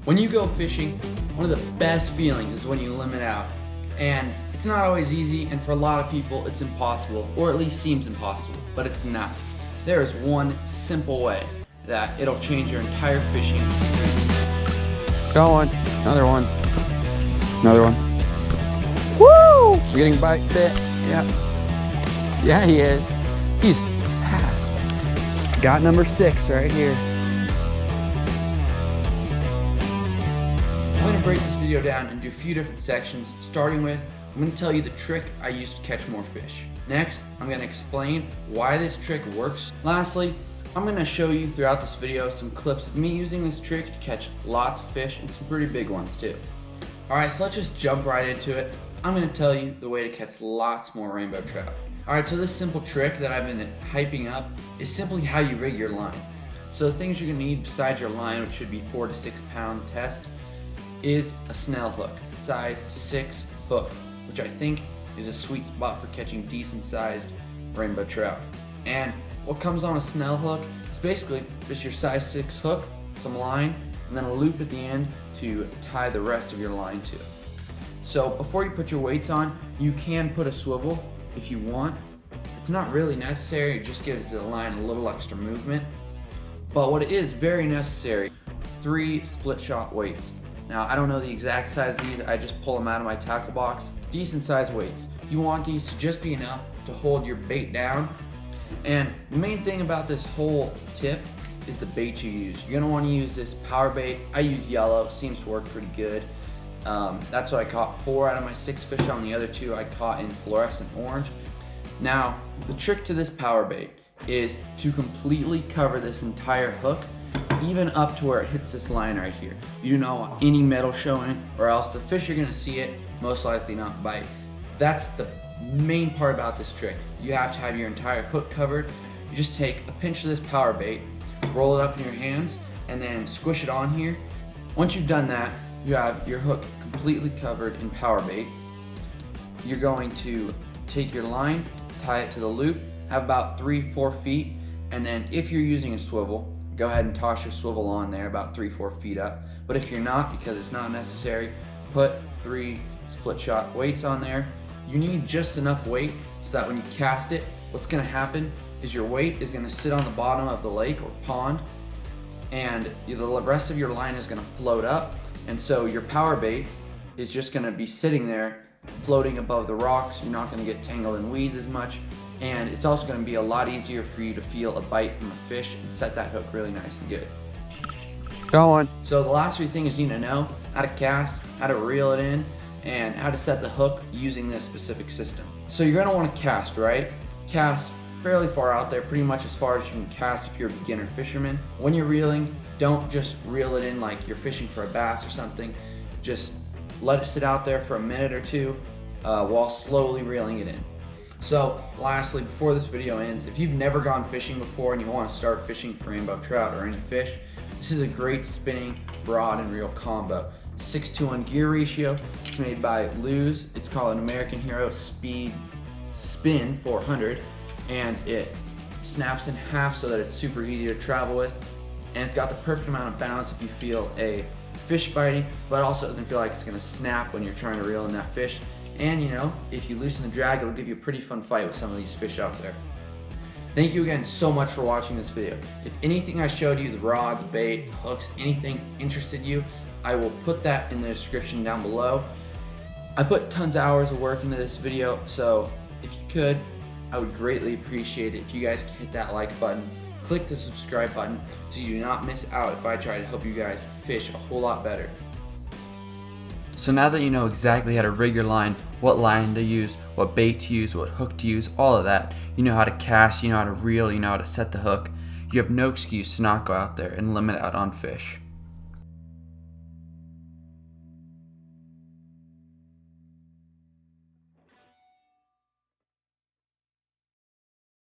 When you go fishing, one of the best feelings is when you limit out. And it's not always easy, and for a lot of people it's impossible, or at least seems impossible, but it's not. There is one simple way that it'll change your entire fishing experience. Go on. Another one. Another one. Woo! We're getting bite bit. Yeah. Yeah, he is. He's fast. Got number 6 right here. I'm going to break this video down into a few different sections, starting with, I'm going to tell you the trick I use to catch more fish. Next, I'm going to explain why this trick works. Lastly, I'm going to show you throughout this video some clips of me using this trick to catch lots of fish and some pretty big ones too. Alright, so let's just jump right into it. I'm going to tell you the way to catch lots more rainbow trout. Alright, so this simple trick that I've been hyping up is simply how you rig your line. So the things you're going to need besides your line, which should be 4 to 6 pound test, is a snell hook, size 6 hook, which I think is a sweet spot for catching decent sized rainbow trout. And what comes on a snell hook is basically just your size 6 hook, some line, and then a loop at the end to tie the rest of your line to. So before you put your weights on, you can put a swivel if you want. It's not really necessary, it just gives the line a little extra movement. But what is very necessary, 3 split shot weights. Now, I don't know the exact size of these, I just pull them out of my tackle box. Decent size weights. You want these to just be enough to hold your bait down. And the main thing about this whole tip is the bait you use. You're gonna wanna use this power bait. I use yellow, seems to work pretty good. That's what I caught 4 out of my 6 fish on. The other 2 I caught in fluorescent orange. Now, the trick to this power bait is to completely cover this entire hook, even up to where it hits this line right here. You do not want any metal showing, or else the fish are gonna see it, most likely not bite. That's the main part about this trick. You have to have your entire hook covered. You just take a pinch of this power bait, roll it up in your hands, and then squish it on here. Once you've done that, you have your hook completely covered in power bait. You're going to take your line, tie it to the loop, have about 3-4 feet, and then if you're using a swivel, go ahead and toss your swivel on there about 3-4 feet up. But if you're not, because it's not necessary, put 3 split shot weights on there. You need just enough weight so that when you cast it, what's gonna happen is your weight is gonna sit on the bottom of the lake or pond, and the rest of your line is gonna float up, and so your power bait is just gonna be sitting there floating above the rocks. You're not gonna get tangled in weeds as much, and it's also gonna be a lot easier for you to feel a bite from a fish and set that hook really nice and good. Go on. So the last 3 things you need to know: how to cast, how to reel it in, and how to set the hook using this specific system. So you're gonna wanna cast, right? Cast fairly far out there, pretty much as far as you can cast if you're a beginner fisherman. When you're reeling, don't just reel it in like you're fishing for a bass or something. Just let it sit out there for a minute or 2 while slowly reeling it in. So lastly, before this video ends, if you've never gone fishing before and you want to start fishing for rainbow trout or any fish, this is a great spinning rod and reel combo. 6-to-1 gear ratio. It's made by Lew's. It's called an American Hero Speed Spin 400, and it snaps in half so that it's super easy to travel with, and it's got the perfect amount of balance if you feel a fish biting, but also doesn't feel like it's gonna snap when you're trying to reel in that fish. And you know, if you loosen the drag, it'll give you a pretty fun fight with some of these fish out there. Thank you again so much for watching this video. If anything I showed you, the rod, the bait, hooks, anything interested you, I will put that in the description down below. I put tons of hours of work into this video, so if you could, I would greatly appreciate it if you guys could hit that like button, click the subscribe button so you do not miss out if I try to help you guys fish a whole lot better. So now that you know exactly how to rig your line, what line to use, what bait to use, what hook to use, all of that, you know how to cast, you know how to reel, you know how to set the hook, you have no excuse to not go out there and limit out on fish.